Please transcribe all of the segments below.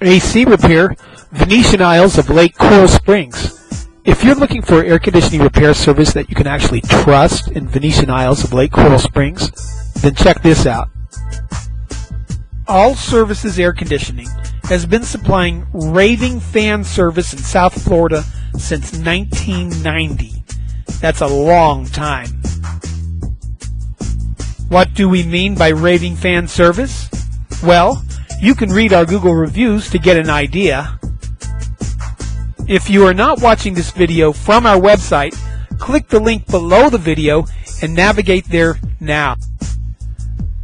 AC repair, Venetian Isles of Lake Coral Springs. If you're looking for air conditioning repair service that you can actually trust in Venetian Isles of Lake Coral Springs, then check this out. All Services Air Conditioning has been supplying Raving Fan Service in South Florida since 1990. That's a long time. What do we mean by Raving Fan Service? Well, you can read our Google reviews to get an idea. If you are not watching this video from our website, click the link below the video and navigate there now.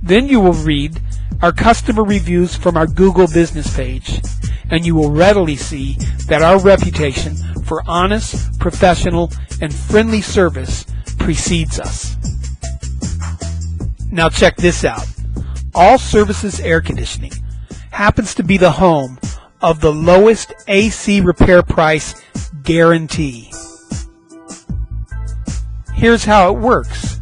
Then you will read our customer reviews from our Google business page, and you will readily see that our reputation for honest, professional, and friendly service precedes us. Now check this out. All Services Air Conditioning happens to be the home of the lowest AC repair price guarantee. Here's how it works.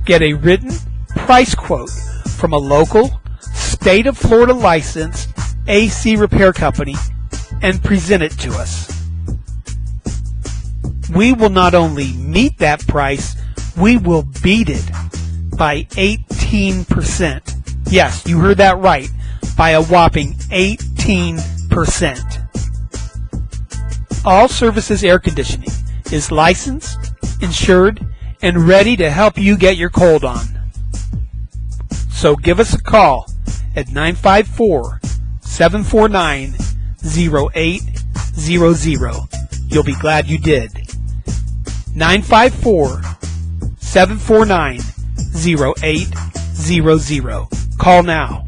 Get a written price quote from a local, state of Florida licensed AC repair company and present it to us. We will not only meet that price, we will beat it by 18%. Yes, you heard that right, by a whopping 18%. All Services Air Conditioning is licensed, insured, and ready to help you get your cold on. So give us a call at 954-749-0800. You'll be glad you did. 954-749-0800. Call now.